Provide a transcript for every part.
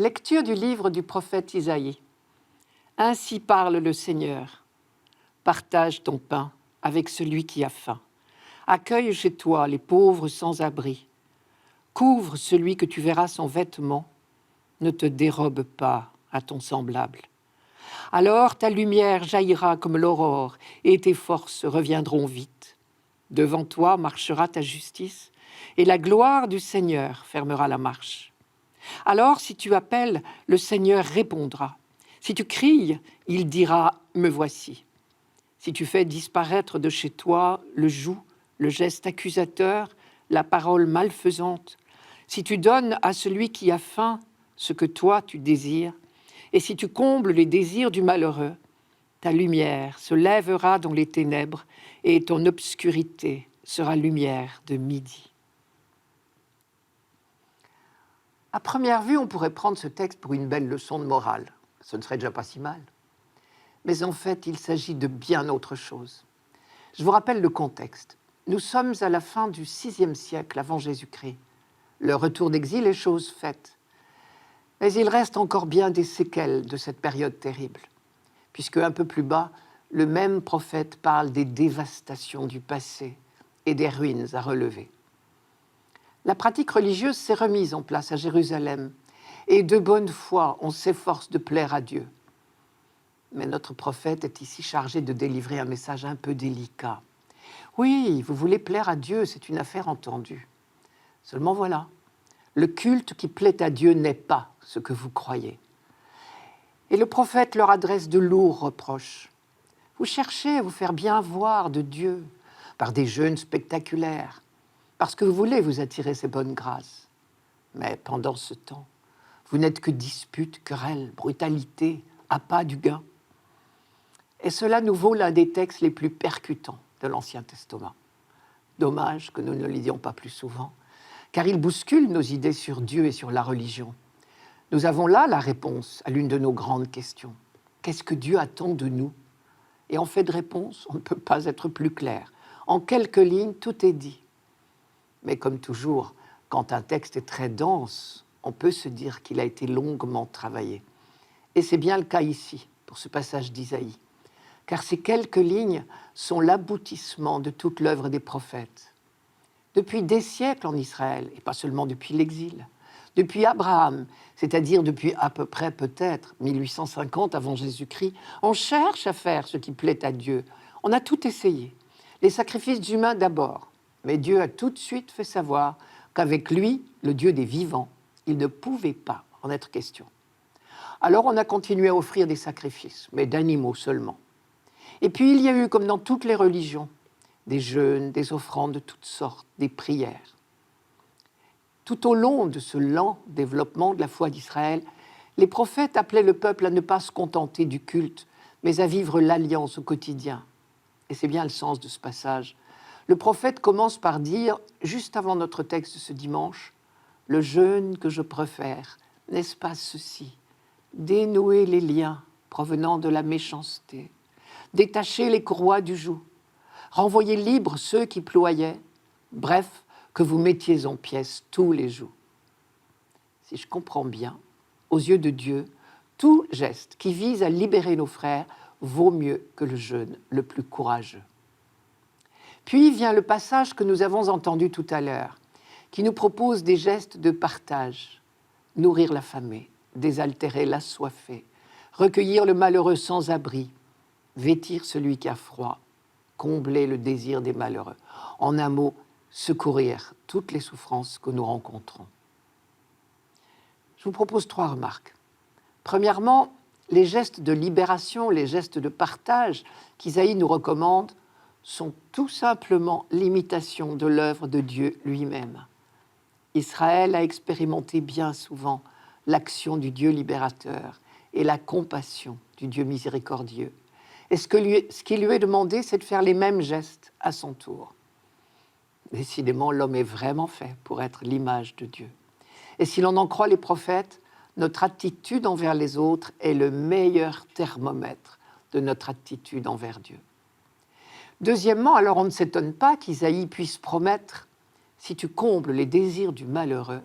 Lecture du livre du prophète Isaïe. Ainsi parle le Seigneur. Partage ton pain avec celui qui a faim. Accueille chez toi les pauvres sans abri. Couvre celui que tu verras sans vêtements. Ne te dérobe pas à ton semblable. Alors ta lumière jaillira comme l'aurore et tes forces reviendront vite. Devant toi marchera ta justice et la gloire du Seigneur fermera la marche. Alors si tu appelles, le Seigneur répondra. Si tu cries, il dira « Me voici ». Si tu fais disparaître de chez toi le joug, le geste accusateur, la parole malfaisante, si tu donnes à celui qui a faim ce que toi tu désires, et si tu combles les désirs du malheureux, ta lumière se lèvera dans les ténèbres et ton obscurité sera lumière de midi. À première vue, on pourrait prendre ce texte pour une belle leçon de morale. Ce ne serait déjà pas si mal. Mais en fait, il s'agit de bien autre chose. Je vous rappelle le contexte. Nous sommes à la fin du VIe siècle avant Jésus-Christ. Le retour d'exil est chose faite. Mais il reste encore bien des séquelles de cette période terrible, puisque un peu plus bas, le même prophète parle des dévastations du passé et des ruines à relever. La pratique religieuse s'est remise en place à Jérusalem, et de bonne foi, on s'efforce de plaire à Dieu. Mais notre prophète est ici chargé de délivrer un message un peu délicat. Oui, vous voulez plaire à Dieu, c'est une affaire entendue. Seulement voilà, le culte qui plaît à Dieu n'est pas ce que vous croyez. Et le prophète leur adresse de lourds reproches. Vous cherchez à vous faire bien voir de Dieu par des jeûnes spectaculaires, parce que vous voulez vous attirer ses bonnes grâces. Mais pendant ce temps, vous n'êtes que disputes, querelles, brutalité, appât du gain. Et cela nous vaut l'un des textes les plus percutants de l'Ancien Testament. Dommage que nous ne le lisions pas plus souvent, car il bouscule nos idées sur Dieu et sur la religion. Nous avons là la réponse à l'une de nos grandes questions. Qu'est-ce que Dieu attend de nous? Et en fait de réponse, on ne peut pas être plus clair. En quelques lignes, tout est dit. Mais comme toujours, quand un texte est très dense, on peut se dire qu'il a été longuement travaillé. Et c'est bien le cas ici, pour ce passage d'Isaïe. Car ces quelques lignes sont l'aboutissement de toute l'œuvre des prophètes. Depuis des siècles en Israël, et pas seulement depuis l'exil, depuis Abraham, c'est-à-dire depuis à peu près peut-être 1850 avant Jésus-Christ, on cherche à faire ce qui plaît à Dieu. On a tout essayé. Les sacrifices humains d'abord, mais Dieu a tout de suite fait savoir qu'avec lui, le Dieu des vivants, il ne pouvait pas en être question. Alors on a continué à offrir des sacrifices, mais d'animaux seulement. Et puis il y a eu, comme dans toutes les religions, des jeûnes, des offrandes de toutes sortes, des prières. Tout au long de ce lent développement de la foi d'Israël, les prophètes appelaient le peuple à ne pas se contenter du culte, mais à vivre l'alliance au quotidien. Et c'est bien le sens de ce passage. Le prophète commence par dire, juste avant notre texte de ce dimanche, « Le jeûne que je préfère, n'est-ce pas ceci? Dénouer les liens provenant de la méchanceté, détacher les courroies du joug, renvoyer libres ceux qui ployaient, bref, que vous mettiez en pièces tous les jougs. » Si je comprends bien, aux yeux de Dieu, tout geste qui vise à libérer nos frères vaut mieux que le jeûne le plus courageux. Puis vient le passage que nous avons entendu tout à l'heure, qui nous propose des gestes de partage, nourrir l'affamé, désaltérer l'assoiffé, recueillir le malheureux sans abri, vêtir celui qui a froid, combler le désir des malheureux. En un mot, secourir toutes les souffrances que nous rencontrons. Je vous propose 3 remarques. Premièrement, les gestes de libération, les gestes de partage qu'Isaïe nous recommande sont tout simplement l'imitation de l'œuvre de Dieu lui-même. Israël a expérimenté bien souvent l'action du Dieu libérateur et la compassion du Dieu miséricordieux. Et ce qui lui est demandé, c'est de faire les mêmes gestes à son tour. Décidément, l'homme est vraiment fait pour être l'image de Dieu. Et si l'on en croit les prophètes, notre attitude envers les autres est le meilleur thermomètre de notre attitude envers Dieu. Deuxièmement, alors on ne s'étonne pas qu'Isaïe puisse promettre « Si tu combles les désirs du malheureux,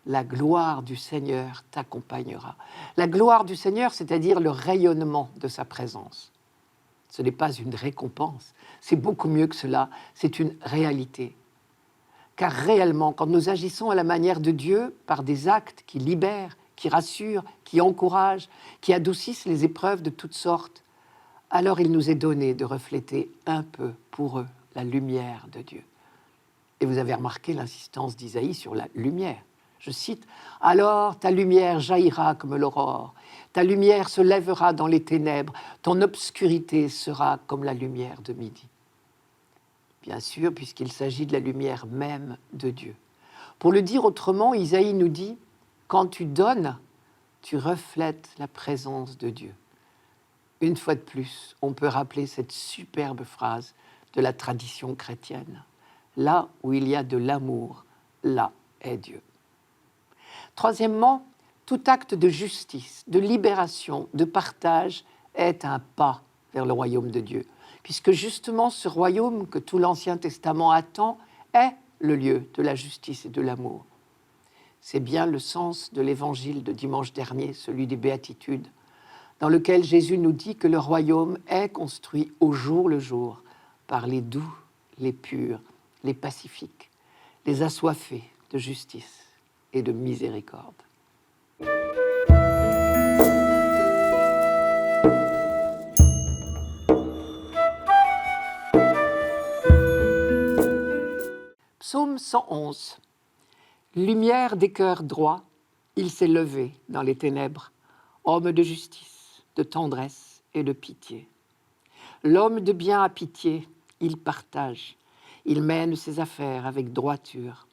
la gloire du Seigneur t'accompagnera. La gloire du Seigneur, c'est-à-dire le rayonnement de sa présence. Ce n'est pas une récompense, c'est beaucoup mieux que cela, c'est une réalité. Car réellement, quand nous agissons à la manière de Dieu, par des actes qui libèrent, qui rassurent, qui encouragent, qui adoucissent les épreuves de toutes sortes, alors il nous est donné de refléter un peu pour eux la lumière de Dieu. Et vous avez remarqué l'insistance d'Isaïe sur la lumière. Je cite, « Alors ta lumière jaillira comme l'aurore, ta lumière se lèvera dans les ténèbres, ton obscurité sera comme la lumière de midi. » Bien sûr, puisqu'il s'agit de la lumière même de Dieu. Pour le dire autrement, Isaïe nous dit, « Quand tu donnes, tu reflètes la présence de Dieu. » Une fois de plus, on peut rappeler cette superbe phrase de la tradition chrétienne. Là où il y a de l'amour, là est Dieu. Troisièmement, tout acte de justice, de libération, de partage est un pas vers le royaume de Dieu, puisque justement ce royaume que tout l'Ancien Testament attend est le lieu de la justice et de l'amour. C'est bien le sens de l'évangile de dimanche dernier, celui des Béatitudes, dans lequel Jésus nous dit que le royaume est construit au jour le jour par les doux, les purs, les pacifiques, les assoiffés de justice et de miséricorde. Psaume 111. Lumière des cœurs droits, il s'est levé dans les ténèbres, homme de justice, de tendresse et de pitié. L'homme de bien a pitié, il partage, il mène ses affaires avec droiture.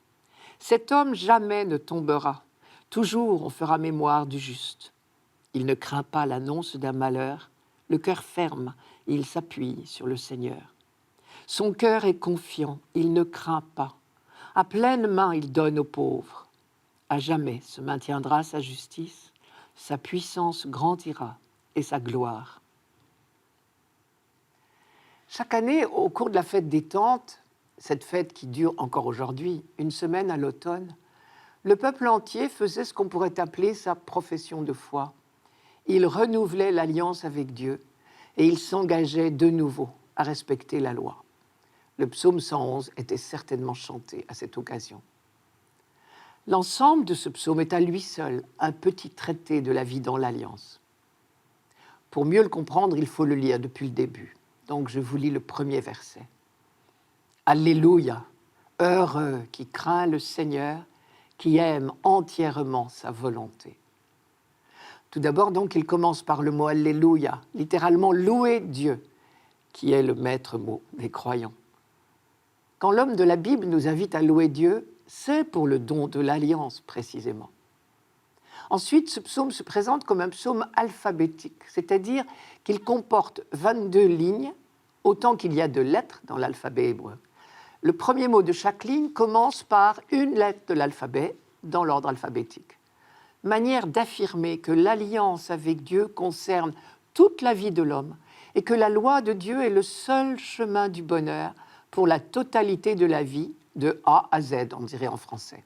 Cet homme jamais ne tombera, toujours on fera mémoire du juste. Il ne craint pas l'annonce d'un malheur, le cœur ferme, il s'appuie sur le Seigneur. Son cœur est confiant, il ne craint pas. À pleine main, il donne aux pauvres. À jamais se maintiendra sa justice, sa puissance grandira et sa gloire. Chaque année, au cours de la fête des Tentes, cette fête qui dure encore aujourd'hui, une semaine à l'automne, le peuple entier faisait ce qu'on pourrait appeler sa profession de foi. Il renouvelait l'alliance avec Dieu et il s'engageait de nouveau à respecter la loi. Le psaume 111 était certainement chanté à cette occasion. L'ensemble de ce psaume est à lui seul un petit traité de la vie dans l'Alliance. Pour mieux le comprendre, il faut le lire depuis le début. Donc je vous lis le premier verset. Alléluia, heureux qui craint le Seigneur, qui aime entièrement sa volonté. Tout d'abord, donc, il commence par le mot Alléluia, littéralement louer Dieu, qui est le maître mot des croyants. Quand l'homme de la Bible nous invite à louer Dieu, c'est pour le don de l'alliance précisément. Ensuite, ce psaume se présente comme un psaume alphabétique, c'est-à-dire qu'il comporte 22 lignes, autant qu'il y a de lettres dans l'alphabet hébreu. Le premier mot de chaque ligne commence par une lettre de l'alphabet dans l'ordre alphabétique. Manière d'affirmer que l'alliance avec Dieu concerne toute la vie de l'homme et que la loi de Dieu est le seul chemin du bonheur pour la totalité de la vie, de A à Z, on dirait en français.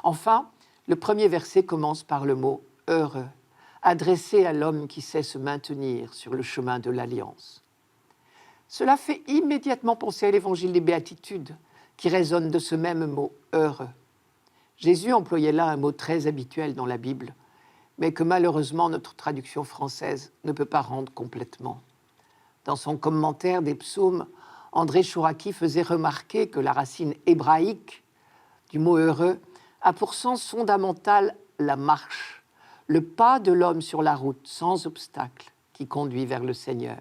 Enfin, le premier verset commence par le mot « heureux », adressé à l'homme qui sait se maintenir sur le chemin de l'alliance. Cela fait immédiatement penser à l'évangile des Béatitudes, qui résonne de ce même mot « heureux ». Jésus employait là un mot très habituel dans la Bible, mais que malheureusement notre traduction française ne peut pas rendre complètement. Dans son commentaire des psaumes, André Chouraki faisait remarquer que la racine hébraïque du mot « heureux » a pour sens fondamental la marche, le pas de l'homme sur la route sans obstacle qui conduit vers le Seigneur.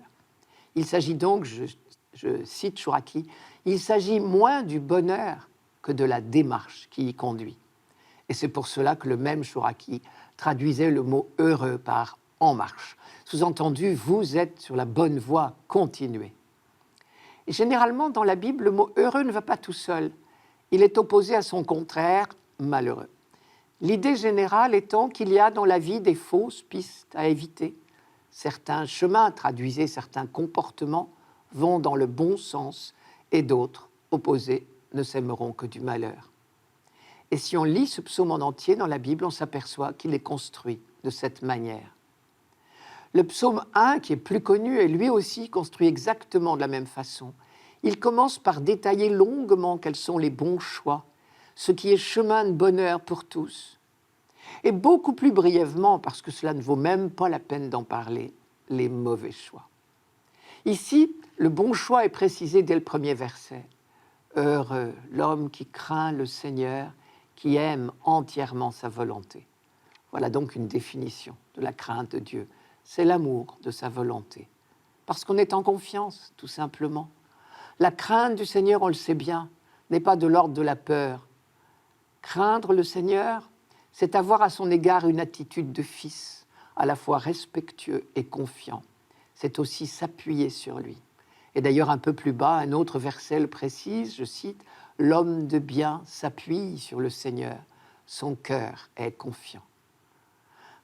Il s'agit donc, je cite Chouraki, il s'agit moins du bonheur que de la démarche qui y conduit. Et c'est pour cela que le même Chouraki traduisait le mot « heureux » par « en marche ». Sous-entendu, vous êtes sur la bonne voie, continuez. Et généralement, dans la Bible, le mot « heureux » ne va pas tout seul. Il est opposé à son contraire, malheureux. L'idée générale étant qu'il y a dans la vie des fausses pistes à éviter. Certains chemins, traduisez certains comportements, vont dans le bon sens et d'autres, opposés, ne sèmeront que du malheur. Et si on lit ce psaume en entier dans la Bible, on s'aperçoit qu'il est construit de cette manière. Le psaume 1, qui est plus connu, est lui aussi construit exactement de la même façon. Il commence par détailler longuement quels sont les bons choix, ce qui est chemin de bonheur pour tous. Et beaucoup plus brièvement, parce que cela ne vaut même pas la peine d'en parler, les mauvais choix. Ici, le bon choix est précisé dès le premier verset. Heureux l'homme qui craint le Seigneur, qui aime entièrement sa volonté. Voilà donc une définition de la crainte de Dieu. C'est l'amour de sa volonté. Parce qu'on est en confiance, tout simplement. La crainte du Seigneur, on le sait bien, n'est pas de l'ordre de la peur. Craindre le Seigneur, c'est avoir à son égard une attitude de fils, à la fois respectueux et confiant. C'est aussi s'appuyer sur lui. Et d'ailleurs, un peu plus bas, un autre verset le précise, je cite, « L'homme de bien s'appuie sur le Seigneur, son cœur est confiant. »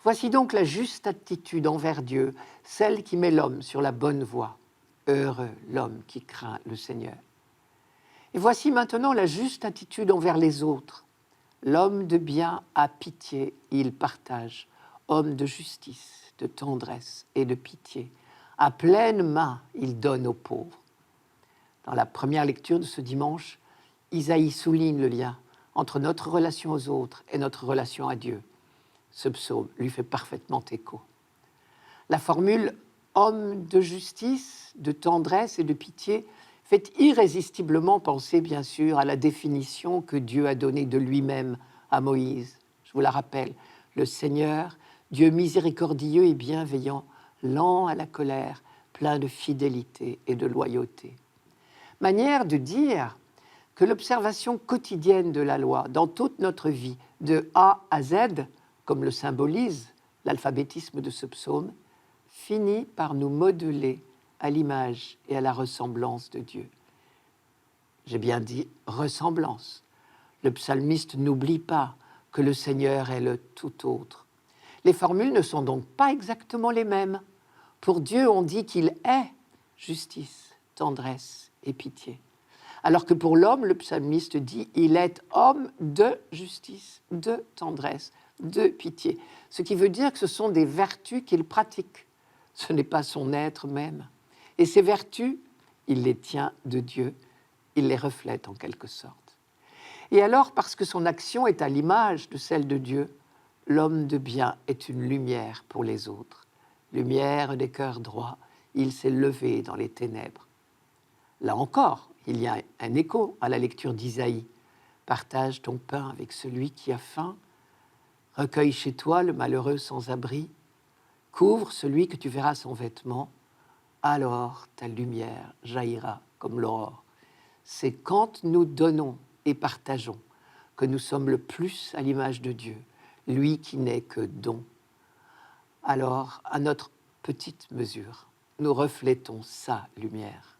Voici donc la juste attitude envers Dieu, celle qui met l'homme sur la bonne voie. Heureux l'homme qui craint le Seigneur. Et voici maintenant la juste attitude envers les autres. L'homme de bien a pitié, il partage. Homme de justice, de tendresse et de pitié. À pleine main, il donne aux pauvres. Dans la première lecture de ce dimanche, Isaïe souligne le lien entre notre relation aux autres et notre relation à Dieu. Ce psaume lui fait parfaitement écho. La formule « homme de justice, de tendresse et de pitié » fait irrésistiblement penser, bien sûr, à la définition que Dieu a donnée de lui-même à Moïse. Je vous la rappelle, le Seigneur, Dieu miséricordieux et bienveillant, lent à la colère, plein de fidélité et de loyauté. Manière de dire que l'observation quotidienne de la loi, dans toute notre vie, de A à Z, comme le symbolise l'alphabétisme de ce psaume, finit par nous modeler à l'image et à la ressemblance de Dieu. J'ai bien dit ressemblance. Le psalmiste n'oublie pas que le Seigneur est le tout autre. Les formules ne sont donc pas exactement les mêmes. Pour Dieu, on dit qu'il est justice, tendresse et pitié. Alors que pour l'homme, le psalmiste dit il est homme de justice, de tendresse, de pitié. Ce qui veut dire que ce sont des vertus qu'il pratique. Ce n'est pas son être même. Et ces vertus, il les tient de Dieu, il les reflète en quelque sorte. Et alors, parce que son action est à l'image de celle de Dieu, l'homme de bien est une lumière pour les autres. Lumière des cœurs droits, il s'est levé dans les ténèbres. Là encore, il y a un écho à la lecture d'Isaïe. Partage ton pain avec celui qui a faim, recueille chez toi le malheureux sans abri, couvre celui que tu verras sans vêtements, alors ta lumière jaillira comme l'aurore. C'est quand nous donnons et partageons que nous sommes le plus à l'image de Dieu, lui qui n'est que don. Alors, à notre petite mesure, nous reflétons sa lumière.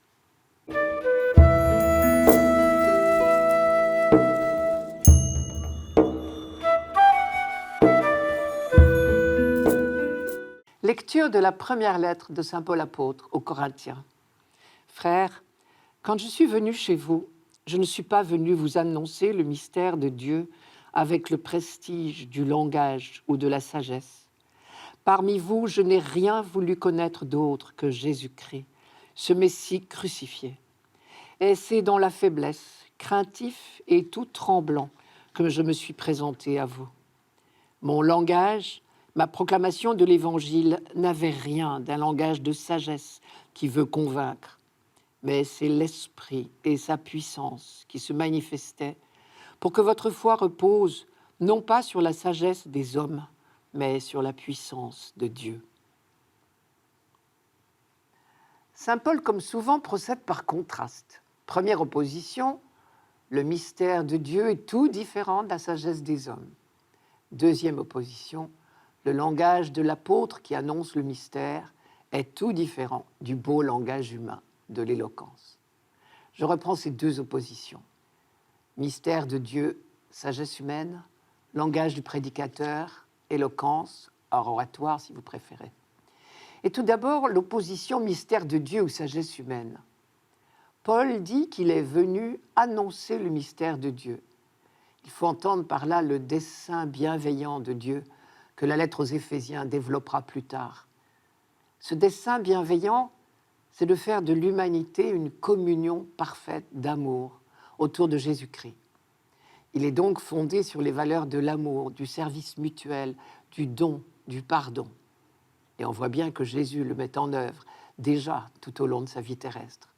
Lecture de la première lettre de saint Paul apôtre aux Corinthiens. Frères, quand je suis venu chez vous, je ne suis pas venu vous annoncer le mystère de Dieu avec le prestige du langage ou de la sagesse. Parmi vous, je n'ai rien voulu connaître d'autre que Jésus-Christ, ce Messie crucifié. Et c'est dans la faiblesse, craintif et tout tremblant que je me suis présenté à vous. Mon langage, ma proclamation de l'Évangile n'avait rien d'un langage de sagesse qui veut convaincre, mais c'est l'Esprit et sa puissance qui se manifestaient pour que votre foi repose non pas sur la sagesse des hommes, mais sur la puissance de Dieu. Saint Paul, comme souvent, procède par contraste. Première opposition, le mystère de Dieu est tout différent de la sagesse des hommes. Deuxième opposition, le langage de l'apôtre qui annonce le mystère est tout différent du beau langage humain, de l'éloquence. Je reprends ces deux oppositions. Mystère de Dieu, sagesse humaine, langage du prédicateur, éloquence, oratoire si vous préférez. Et tout d'abord, l'opposition mystère de Dieu ou sagesse humaine. Paul dit qu'il est venu annoncer le mystère de Dieu. Il faut entendre par là le dessein bienveillant de Dieu que la lettre aux Éphésiens développera plus tard. Ce dessein bienveillant, c'est de faire de l'humanité une communion parfaite d'amour autour de Jésus-Christ. Il est donc fondé sur les valeurs de l'amour, du service mutuel, du don, du pardon. Et on voit bien que Jésus le met en œuvre déjà tout au long de sa vie terrestre.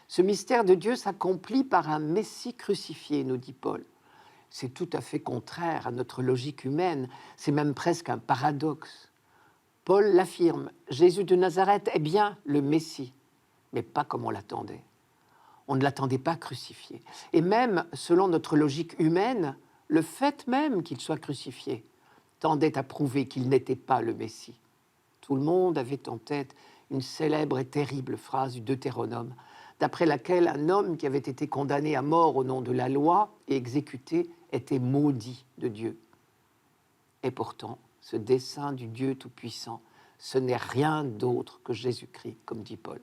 Ce mystère de Dieu s'accomplit par un Messie crucifié, nous dit Paul. C'est tout à fait contraire à notre logique humaine, c'est même presque un paradoxe. Paul l'affirme, Jésus de Nazareth est bien le Messie, mais pas comme on l'attendait. On ne l'attendait pas crucifié. Et même, selon notre logique humaine, le fait même qu'il soit crucifié tendait à prouver qu'il n'était pas le Messie. Tout le monde avait en tête une célèbre et terrible phrase du Deutéronome, d'après laquelle un homme qui avait été condamné à mort au nom de la loi et exécuté était maudit de Dieu. Et pourtant, ce dessein du Dieu Tout-Puissant, ce n'est rien d'autre que Jésus-Christ, comme dit Paul.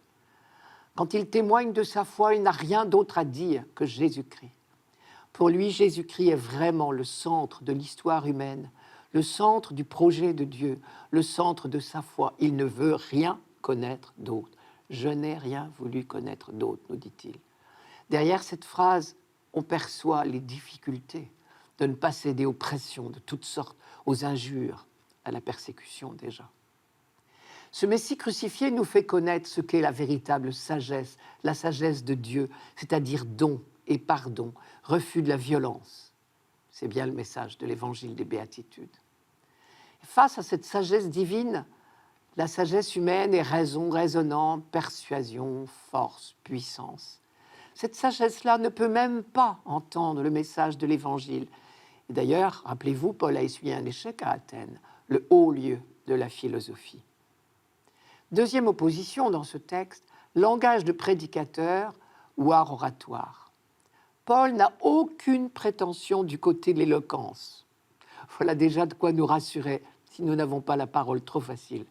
Quand il témoigne de sa foi, il n'a rien d'autre à dire que Jésus-Christ. Pour lui, Jésus-Christ est vraiment le centre de l'histoire humaine, le centre du projet de Dieu, le centre de sa foi. Il ne veut rien connaître d'autre. Je n'ai rien voulu connaître d'autre, nous dit-il. Derrière cette phrase, on perçoit les difficultés de ne pas céder aux pressions de toutes sortes, aux injures, à la persécution déjà. Ce Messie crucifié nous fait connaître ce qu'est la véritable sagesse, la sagesse de Dieu, c'est-à-dire don et pardon, refus de la violence. C'est bien le message de l'évangile des béatitudes. Face à cette sagesse divine, la sagesse humaine est raison, raisonnante, persuasion, force, puissance. Cette sagesse-là ne peut même pas entendre le message de l'évangile. Et d'ailleurs, rappelez-vous, Paul a essuyé un échec à Athènes, le haut lieu de la philosophie. Deuxième opposition dans ce texte, langage de prédicateur ou art oratoire. Paul n'a aucune prétention du côté de l'éloquence. Voilà déjà de quoi nous rassurer si nous n'avons pas la parole trop facile.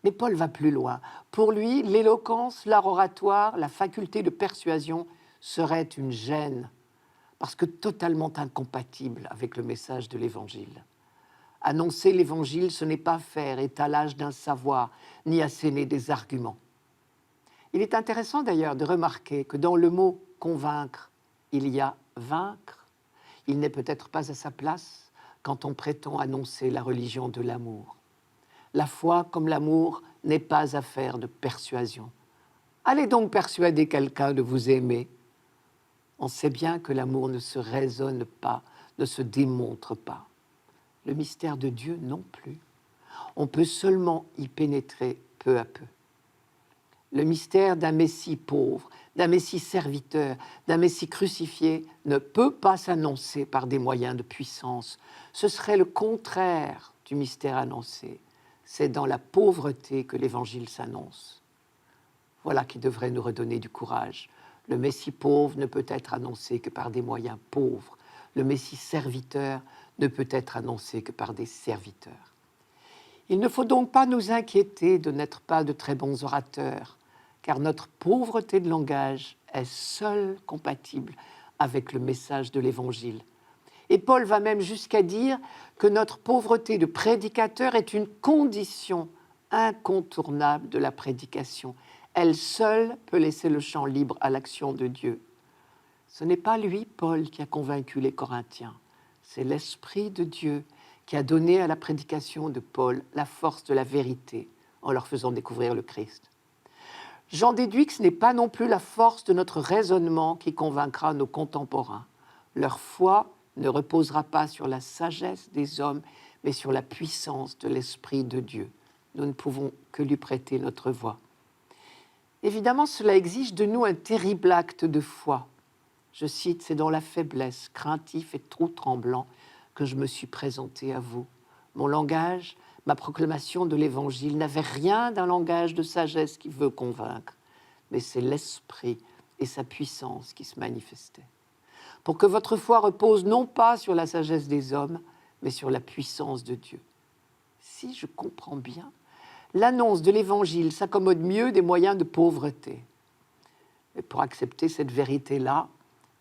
Mais Paul va plus loin. Pour lui, l'éloquence, l'art oratoire, la faculté de persuasion serait une gêne, parce que totalement incompatible avec le message de l'Évangile. Annoncer l'Évangile, ce n'est pas faire étalage d'un savoir, ni asséner des arguments. Il est intéressant d'ailleurs de remarquer que dans le mot « convaincre », il y a « vaincre ». Il n'est peut-être pas à sa place quand on prétend annoncer la religion de l'amour. La foi, comme l'amour, n'est pas affaire de persuasion. Allez donc persuader quelqu'un de vous aimer. On sait bien que l'amour ne se raisonne pas, ne se démontre pas. Le mystère de Dieu non plus. On peut seulement y pénétrer peu à peu. Le mystère d'un Messie pauvre, d'un Messie serviteur, d'un Messie crucifié ne peut pas s'annoncer par des moyens de puissance. Ce serait le contraire du mystère annoncé. C'est dans la pauvreté que l'Évangile s'annonce. Voilà qui devrait nous redonner du courage. Le Messie pauvre ne peut être annoncé que par des moyens pauvres. Le Messie serviteur ne peut être annoncé que par des serviteurs. Il ne faut donc pas nous inquiéter de n'être pas de très bons orateurs, car notre pauvreté de langage est seule compatible avec le message de l'Évangile. Et Paul va même jusqu'à dire que notre pauvreté de prédicateur est une condition incontournable de la prédication. Elle seule peut laisser le champ libre à l'action de Dieu. Ce n'est pas lui, Paul, qui a convaincu les Corinthiens. C'est l'Esprit de Dieu qui a donné à la prédication de Paul la force de la vérité en leur faisant découvrir le Christ. J'en déduis que ce n'est pas non plus la force de notre raisonnement qui convaincra nos contemporains. Leur foi ne reposera pas sur la sagesse des hommes, mais sur la puissance de l'Esprit de Dieu. Nous ne pouvons que lui prêter notre voix. Évidemment, cela exige de nous un terrible acte de foi. Je cite, « C'est dans la faiblesse, craintif et trop tremblant, que je me suis présenté à vous. Mon langage, ma proclamation de l'Évangile n'avait rien d'un langage de sagesse qui veut convaincre, mais c'est l'Esprit et sa puissance qui se manifestaient. Pour que votre foi repose non pas sur la sagesse des hommes, mais sur la puissance de Dieu. » Si je comprends bien, l'annonce de l'Évangile s'accommode mieux des moyens de pauvreté. Mais pour accepter cette vérité-là,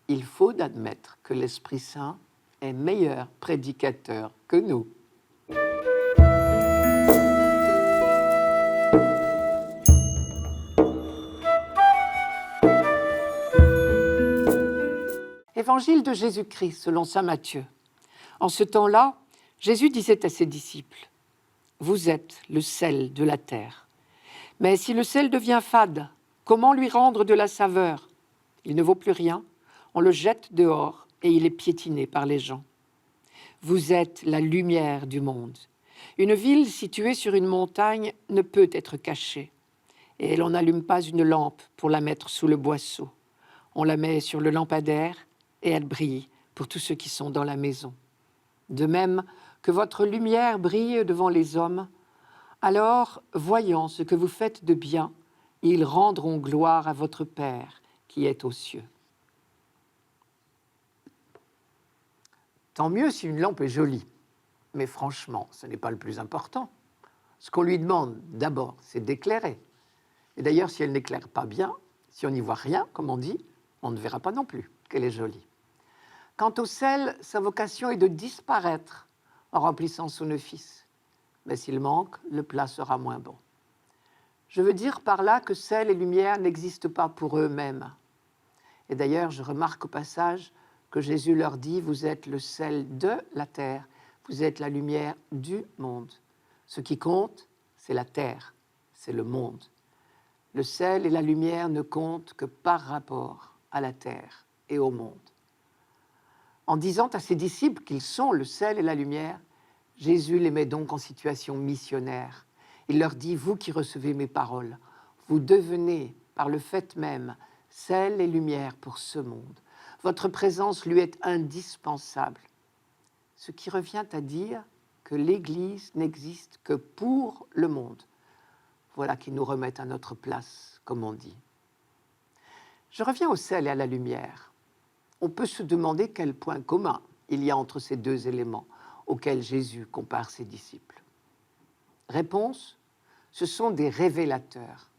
il faut admettre que l'Esprit Saint est meilleur prédicateur que nous. Évangile de Jésus-Christ selon saint Matthieu. En ce temps-là, Jésus disait à ses disciples : « Vous êtes le sel de la terre. Mais si le sel devient fade, comment lui rendre de la saveur ? Il ne vaut plus rien, on le jette dehors et il est piétiné par les gens. Vous êtes la lumière du monde. Une ville située sur une montagne ne peut être cachée. Et l'on n'allume pas une lampe pour la mettre sous le boisseau. On la met sur le lampadaire et elle brille pour tous ceux qui sont dans la maison. De même que votre lumière brille devant les hommes, alors, voyant ce que vous faites de bien, ils rendront gloire à votre Père qui est aux cieux. » Tant mieux si une lampe est jolie, mais franchement, ce n'est pas le plus important. Ce qu'on lui demande d'abord, c'est d'éclairer. Et d'ailleurs, si elle n'éclaire pas bien, si on n'y voit rien, comme on dit, on ne verra pas non plus qu'elle est jolie. Quant au sel, sa vocation est de disparaître en remplissant son office. Mais s'il manque, le plat sera moins bon. Je veux dire par là que sel et lumière n'existent pas pour eux-mêmes. Et d'ailleurs, je remarque au passage que Jésus leur dit : « Vous êtes le sel de la terre, vous êtes la lumière du monde. » Ce qui compte, c'est la terre, c'est le monde. Le sel et la lumière ne comptent que par rapport à la terre et au monde. En disant à ses disciples qu'ils sont le sel et la lumière, Jésus les met donc en situation missionnaire. Il leur dit : « Vous qui recevez mes paroles, vous devenez, par le fait même, sel et lumière pour ce monde. Votre présence lui est indispensable. » Ce qui revient à dire que l'Église n'existe que pour le monde. Voilà qui nous remet à notre place, comme on dit. Je reviens au sel et à la lumière. On peut se demander quel point commun il y a entre ces deux éléments auxquels Jésus compare ses disciples. Réponse : ce sont des révélateurs.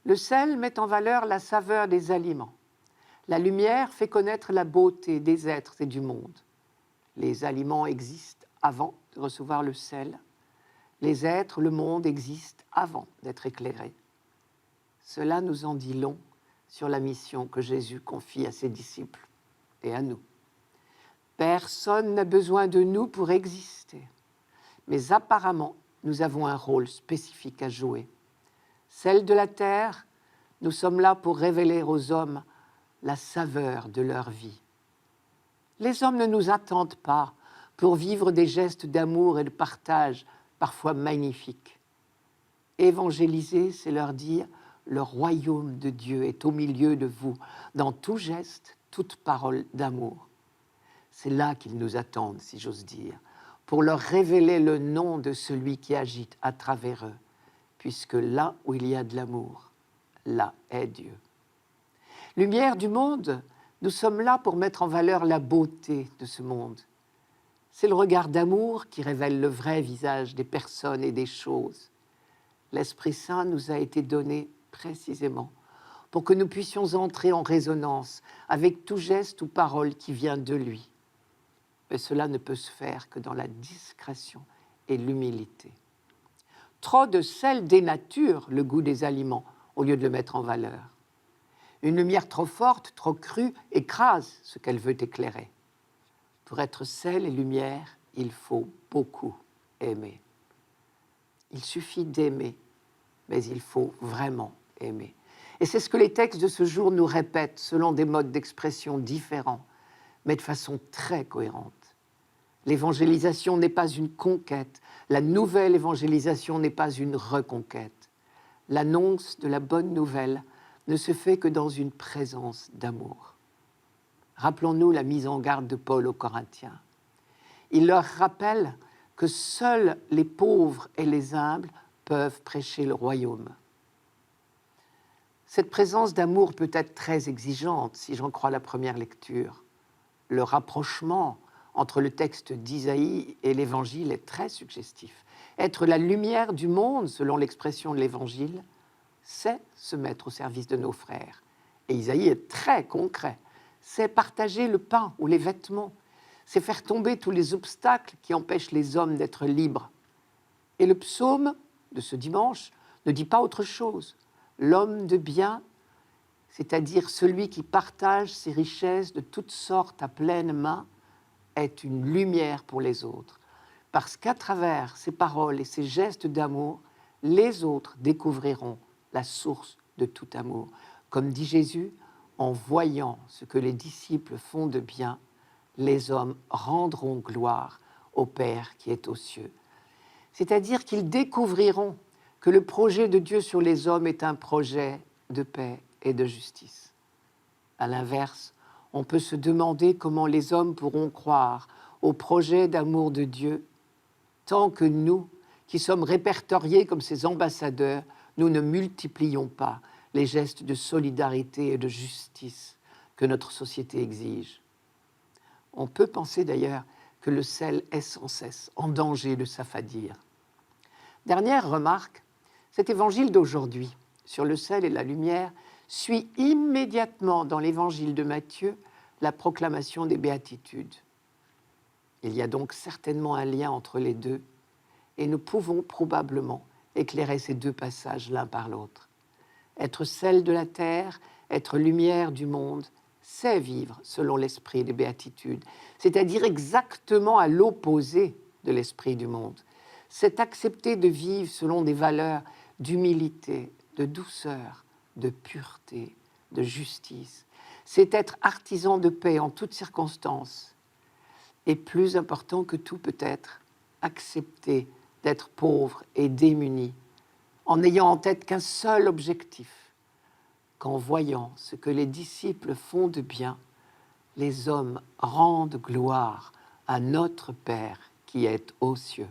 Le sel met en valeur la saveur des aliments. La lumière fait connaître la beauté des êtres et du monde. Les aliments existent avant de recevoir le sel. Les êtres, le monde existent avant d'être éclairés. Cela nous en dit long sur la mission que Jésus confie à ses disciples et à nous. Personne n'a besoin de nous pour exister, mais apparemment, nous avons un rôle spécifique à jouer. Celle de la terre, nous sommes là pour révéler aux hommes la saveur de leur vie. Les hommes ne nous attendent pas pour vivre des gestes d'amour et de partage parfois magnifiques. Évangéliser, c'est leur dire : le royaume de Dieu est au milieu de vous, dans tout geste, toute parole d'amour. C'est là qu'ils nous attendent, si j'ose dire, pour leur révéler le nom de celui qui agite à travers eux, puisque là où il y a de l'amour, là est Dieu. Lumière du monde, nous sommes là pour mettre en valeur la beauté de ce monde. C'est le regard d'amour qui révèle le vrai visage des personnes et des choses. L'Esprit Saint nous a été donné précisément pour que nous puissions entrer en résonance avec tout geste ou parole qui vient de lui. Mais cela ne peut se faire que dans la discrétion et l'humilité. Trop de sel dénature le goût des aliments au lieu de le mettre en valeur. Une lumière trop forte, trop crue, écrase ce qu'elle veut éclairer. Pour être sel et lumière, il faut beaucoup aimer. Il suffit d'aimer, mais il faut vraiment aimer. Et c'est ce que les textes de ce jour nous répètent selon des modes d'expression différents, mais de façon très cohérente. L'évangélisation n'est pas une conquête, la nouvelle évangélisation n'est pas une reconquête. L'annonce de la bonne nouvelle ne se fait que dans une présence d'amour. Rappelons-nous la mise en garde de Paul aux Corinthiens. Il leur rappelle que seuls les pauvres et les humbles peuvent prêcher le royaume. Cette présence d'amour peut être très exigeante, si j'en crois la première lecture. Le rapprochement entre le texte d'Isaïe et l'Évangile est très suggestif. Être la lumière du monde, selon l'expression de l'Évangile, c'est se mettre au service de nos frères. Et Isaïe est très concret. C'est partager le pain ou les vêtements. c'est faire tomber tous les obstacles qui empêchent les hommes d'être libres. Et le psaume de ce dimanche ne dit pas autre chose. L'homme de bien, c'est-à-dire celui qui partage ses richesses de toutes sortes à pleine main, est une lumière pour les autres. Parce qu'à travers ses paroles et ses gestes d'amour, les autres découvriront la source de tout amour. Comme dit Jésus, en voyant ce que les disciples font de bien, les hommes rendront gloire au Père qui est aux cieux. C'est-à-dire qu'ils découvriront que le projet de Dieu sur les hommes est un projet de paix et de justice. À l'inverse, on peut se demander comment les hommes pourront croire au projet d'amour de Dieu tant que nous, qui sommes répertoriés comme ses ambassadeurs, nous ne multiplions pas les gestes de solidarité et de justice que notre société exige. On peut penser d'ailleurs que le sel est sans cesse en danger de s'affadir. Dernière remarque, cet évangile d'aujourd'hui sur le sel et la lumière suit immédiatement dans l'évangile de Matthieu la proclamation des béatitudes. Il y a donc certainement un lien entre les deux et nous pouvons probablement éclairer ces deux passages l'un par l'autre. Être sel de la terre, être lumière du monde, c'est vivre selon l'esprit des béatitudes, c'est-à-dire exactement à l'opposé de l'esprit du monde. C'est accepter de vivre selon des valeurs d'humilité, de douceur, de pureté, de justice. C'est être artisan de paix en toutes circonstances. Et plus important que tout peut-être, accepter d'être pauvre et démuni, en n'ayant en tête qu'un seul objectif, qu'en voyant ce que les disciples font de bien, les hommes rendent gloire à notre Père qui est aux cieux.